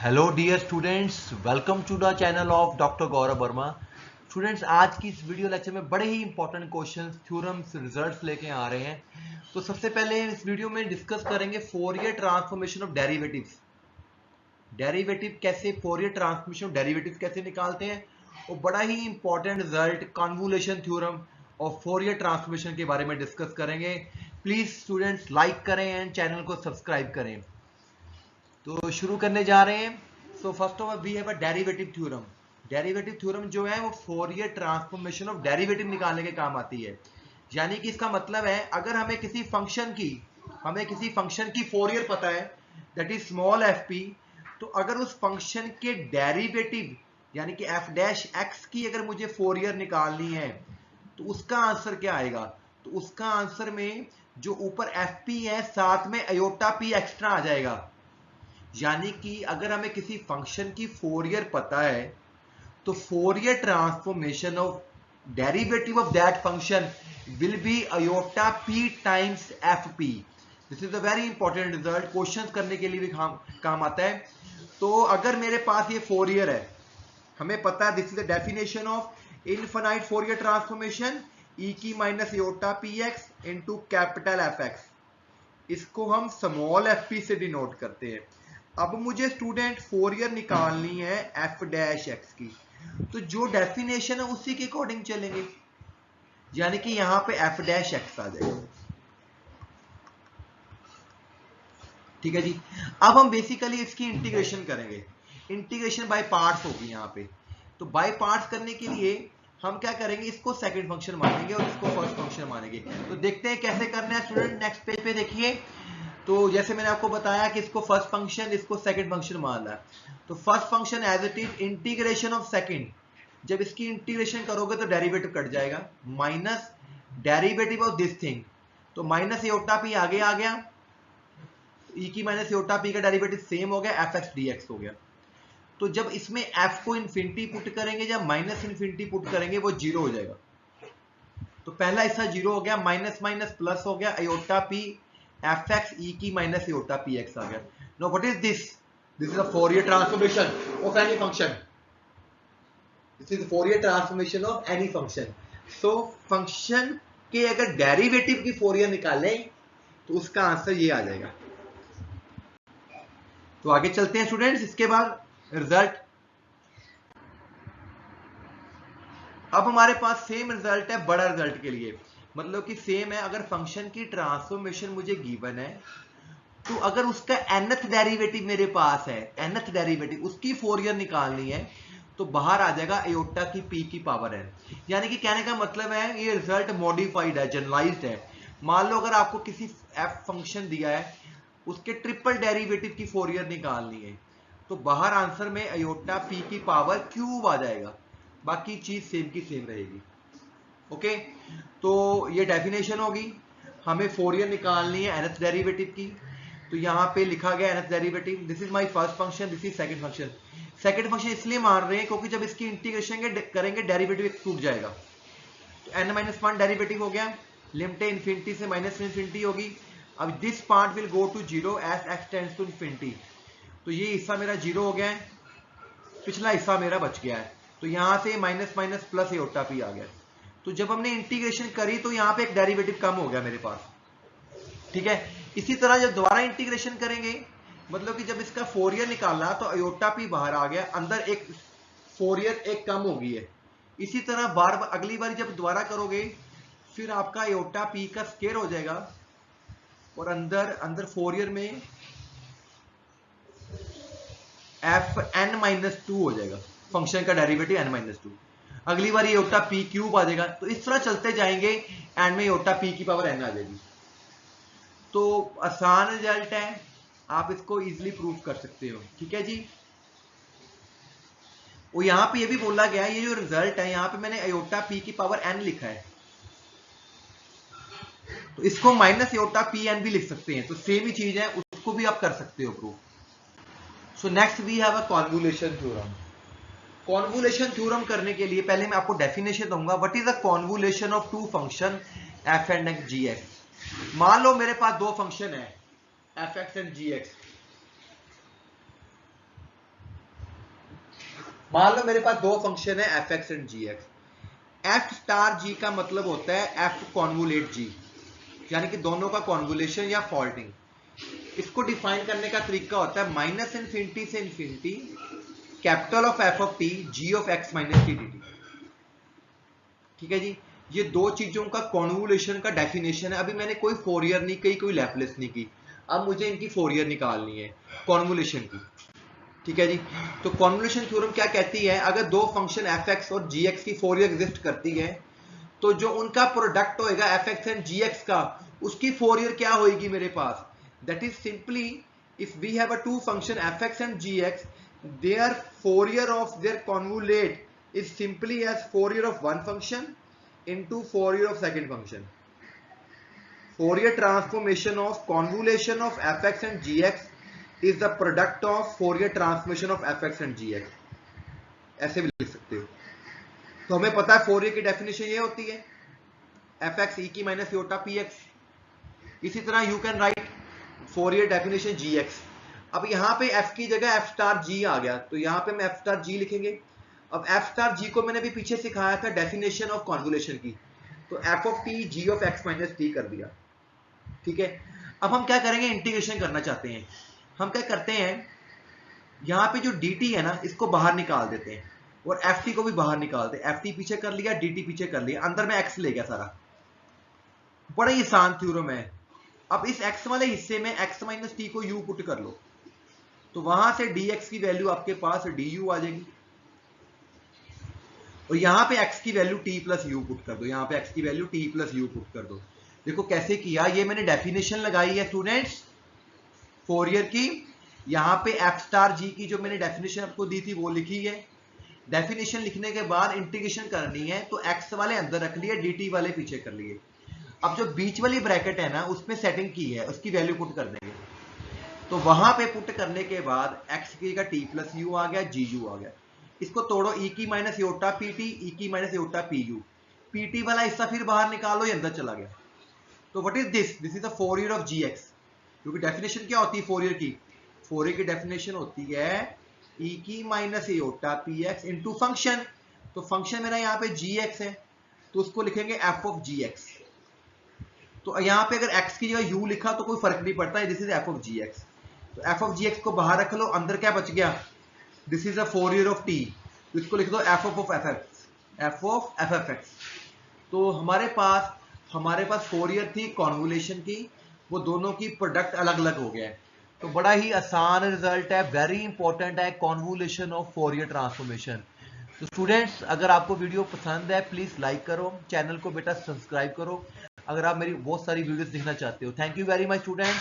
Hello dear students, welcome to the channel of doctor Gaurav Verma. Students, आज की इस video lecture में बड़े ही इंपॉर्टेंट क्वेश्चंस, थ्योरम्स, रिजल्ट्स लेके आ रहे हैं। तो सबसे पहले इस वीडियो में डिस्कस करेंगे Fourier transformation of derivatives. Derivative कैसे, फोरियर ट्रांसफॉर्मेशन ऑफ डेरिवेटिव्स कैसे निकालते हैं, और बड़ा ही इंपॉर्टेंट रिजल्ट कन्वोल्यूशन थ्योरम और फोरियर ट्रांसफॉर्मेशन के बारे में डिस्कस करेंगे। प्लीज स्टूडेंट्स लाइक करें एंड चैनल को सब्सक्राइब करें। तो शुरू करने जा रहे हैं। So first of all we have a derivative theorem. Derivative theorem जो है वो फोरियर ट्रांसफॉर्मेशन ऑफ डेरिवेटिव निकालने के काम आती है। यानी कि इसका मतलब है, अगर हमें किसी फंक्शन की फोरियर पता है, that is small f P, तो अगर उस फंक्शन के डेरिवेटिव यानी कि एफ डैश एक्स की अगर मुझे फोरियर निकालनी है तो उसका आंसर क्या आएगा? तो उसका आंसर में जो ऊपर एफ पी है साथ में अयोटा पी एक्स्ट्रा आ जाएगा। यानी कि अगर हमें किसी फंक्शन की फोरियर पता है तो Fourier transformation of derivative of that function will be iota p times f p. This is a very important result, questions करने के लिए भी काम आता है। तो अगर मेरे पास ये फोरियर है, हमें पता है this is the definition of infinite Fourier transformation e की minus iota p x into capital f x. इसको हम स्मॉल एफ पी से डिनोट करते हैं। अब मुझे स्टूडेंट फोरियर निकालनी है एफ डैश एक्स की, तो जो डेफिनेशन है उसी के अकॉर्डिंग चलेंगे। यानी कि यहां पे एफ डैश एक्स आ जाएगा। ठीक है जी। अब हम बेसिकली इसकी इंटीग्रेशन करेंगे। इंटीग्रेशन बाय पार्ट्स होगी यहां पे। तो बाय पार्ट्स करने के लिए हम क्या करेंगे, इसको सेकंड फंक्शन मानेंगे और इसको फर्स्ट फंक्शन मानेंगे। तो देखते हैं कैसे करना है स्टूडेंट। नेक्स्ट पेज पे देखिए। तो जैसे मैंने आपको बताया कि इसको फर्स्ट फंक्शन, इसको सेकंड फंक्शन मानना है। तो first function as it is integration of second. जब इसकी इंटीग्रेशन करोगे तो डेरिवेटिव कट जाएगा, minus derivative of this thing. तो माइनस एयोटा पी आगे आ गया, ई की माइनस एयोटा पी का डेरिवेटिव सेम हो गया, एफ एक्स डी एक्स हो गया। तो जब इसमें एफ को इन्फिनिटी पुट करेंगे, जब माइनस इन्फिनिटी पुट करेंगे वो जीरो हो जाएगा। तो पहला हिस्सा जीरो हो गया, माइनस माइनस प्लस हो गया, अयोटा पी एफ एक्स ई की माइनस अयोटा पी एक्स आ गया। Know what is this? This is a Fourier transformation of any function. This is Fourier transformation of any function. So function के अगर derivative की Fourier निकालें तो उसका answer ये आ जाएगा। तो आगे चलते हैं स्टूडेंट्स। इसके बाद रिजल्ट। अब हमारे पास सेम रिजल्ट है बड़ा रिजल्ट के लिए, मतलब कि सेम है। अगर फंक्शन की ट्रांसफॉर्मेशन मुझे गिवन है, तो अगर उसका nth डेरिवेटिव मेरे पास है, nth डेरिवेटिव उसकी फोरियर निकालनी है, तो बाहर आ जाएगा अयोटा की p की पावर n। यानी कि कहने का मतलब है ये रिजल्ट मॉडिफाइड है, जनरलाइज्ड है। मान लो अगर आपको किसी f फंक्शन दिया है, उसके ट्रिपल डेरिवेटिव की फोरियर निकालनी है, तो बाहर आंसर में अयोटा p की पावर क्यूब आ जाएगा, बाकी चीज सेम की सेम रहेगी। ओके, तो ये डेफिनेशन होगी। हमें फोरियर निकालनी है nth डेरिवेटिव की, तो यहां पे लिखा गया nth derivative, this is my first function, this is second function. Second function इसलिए मान रहे हैं क्योंकि जब इसकी इंटीग्रेशन करेंगे डेरिवेटिव टूट जाएगा। तो n-1 डेरिवेटिव हो गया, लिमिट इंफिनिटी से माइनस इंफिनिटी होगी। अब this part will go to zero as x tends to infinity. तो ये हिस्सा मेरा जीरो हो गया है, पिछला हिस्सा मेरा बच गया है। तो यहां से minus minus plus iota p आ गया। तो जब हमने इंटीग्रेशन करी तो यहां पे एक डेरिवेटिव कम हो गया मेरे पास। ठीक है। इसी तरह जब दोबारा इंटीग्रेशन करेंगे, मतलब कि जब इसका फोरियर निकालना तो अयोटा पी बाहर आ गया, अंदर एक फोरियर एक कम हो गई है। इसी तरह बार बार अगली बार जब दोबारा करोगे, फिर आपका अयोटा पी का स्केयर हो जाएगा और अंदर अंदर फोरियर में एफ एन माइनस टू हो जाएगा, फंक्शन का डेरिवेटिव एन माइनस टू। अगली बार ये ओटा पी क्यूब आ जाएगा। तो इस तरह चलते जाएंगे, एंड में ओटा पी की पावर एन आ जाएगी। तो आसान रिजल्ट है, आप इसको इजीली प्रूव कर सकते हो। ठीक है जी। और यहां पे ये भी बोला गया है, ये जो रिजल्ट है यहां पे मैंने अयोटा पी की पावर एन लिखा है, तो इसको माइनस अयोटा पी एन भी लिख सकते हैं। तो सेम ही चीज है, उसको भी आप कर सकते हो prove. So next we have a convolution theorem. Convolution theorem करने के लिए पहले मैं आपको डेफिनेशन दूंगा। What is the convolution of two function F and X G X. मान लो मेरे पास दो फंक्शन है F x and ji X. मान लो मेरे पास दो फंक्शन है F x and ji X. F star G का मतलब होता है एफ कॉन्वुलेट जी, यानी कि दोनों का कॉन्वुलेशन या फॉल्टिंग। इसको डिफाइन करने का तरीका होता है माइनस इन्फिनिटी से infinity capital of F of T G of x minus T D T. ठीक है जी, ये दो चीजों का कॉन्वुलेशन का डेफिनेशन है। अभी मैंने कोई फोरियर नहीं की, कोई लैपलेस नहीं की, अब मुझे इनकी फोरियर निकालनी है कॉन्वुलेशन की। ठीक है जी, तो कॉन्वुलेशन थ्योरम क्या कहती है, अगर दो फंक्शन एफ एक्स और जी एक्स की फोरियर एग्जिस्ट करती है तो जो उनका प्रोडक्ट होएगा f x and ji x का, उसकी फोरियर क्या होगी मेरे पास, that is simply if we have a two function f x and ji x, their Fourier of their convolute is simply as Fourier of one function into Fourier of second function. Fourier transformation of convolution of fx and gx is the product of Fourier transformation of fx and gx. ऐसे भी लिख सकते हो। तो हमें पता है Fourier की डेफिनेशन ये होती है fx e की माइनस योटा px। इसी तरह you can write Fourier definition gx। अब यहाँ पे f की जगह f स्टार g आ गया, तो यहाँ पे हम f स्टार g लिखेंगे। अब एफ स्टार जी को मैंने भी पीछे सिखाया था डेफिनेशन ऑफ कॉन्वुलेशन की, तो f of T G of x minus T कर दिया। ठीक है, अब हम क्या करेंगे, इंटीग्रेशन करना चाहते हैं। हम क्या करते हैं, यहाँ पे जो डी टी है ना, इसको बाहर निकाल देते हैं और एफ टी को भी बाहर निकालते हैं। एफ टी पीछे कर लिया, डी टी पीछे कर लिया, अंदर में एक्स ले गया सारा। बड़ा ही आसान थ्योरम है। अब इस एक्स वाले हिस्से में एक्स माइनस टी को यू पुट कर लो, तो वहां से डी एक्स की वैल्यू आपके पास डी यू आ जाएगी, और यहां पे x की value t plus you put कर दो, यहां पे x की value t plus you put कर दो। देखो कैसे किया, ये मैंने डेफिनेशन लगाई है स्टूडेंट्स फोरियर की। यहां पे f स्टार g की जो मैंने डेफिनेशन आपको दी थी वो लिखी है। डेफिनेशन लिखने के बाद इंटीग्रेशन करनी है, तो x वाले अंदर रख लिए, dt वाले पीछे कर लिए। अब जो बीच वाली ब्रैकेट है ना, उसमें सेटिंग की है, उसकी वैल्यू पुट कर देंगे। तो वहां पे पुट करने के बाद x की जगह t प्लस यू आ गया, जी यू आ गया। इसको तोड़ो, e की minus iota p t, e की minus iota p u. P t वाला हिस्सा फिर बाहर निकालो, ये अंदर चला गया। तो what is this, this is the Fourier of g x. क्योंकि डेफिनेशन क्या होती है फोरियर की, फोरियर की डेफिनेशन होती है e की minus iota p x into function. तो फंक्शन मेरा यहाँ पे जी एक्स है, तो उसको लिखेंगे एफ ऑफ जी एक्स। तो यहाँ पे अगर x की जगह u लिखा तो कोई फर्क नहीं पड़ता है, this is f of g x. तो एफ ऑफ जी एक्स को बाहर रख लो, अंदर क्या बच गया, this is a Fourier of t, तो इसको लिख दो f of f x, f of f f x. तो हमारे पास फोरियर थी कॉन्वुलेशन की, वो दोनों की प्रोडक्ट अलग अलग हो गया है। तो बड़ा ही आसान रिजल्ट है, वेरी इंपॉर्टेंट है कॉन्वुलेशन ऑफ फोरियर ट्रांसफॉर्मेशन। तो स्टूडेंट्स, अगर आपको वीडियो पसंद है प्लीज लाइक करो, चैनल को बेटा सब्सक्राइब करो, अगर आप मेरी बहुत सारी वीडियोस देखना चाहते हो। Thank you very much students.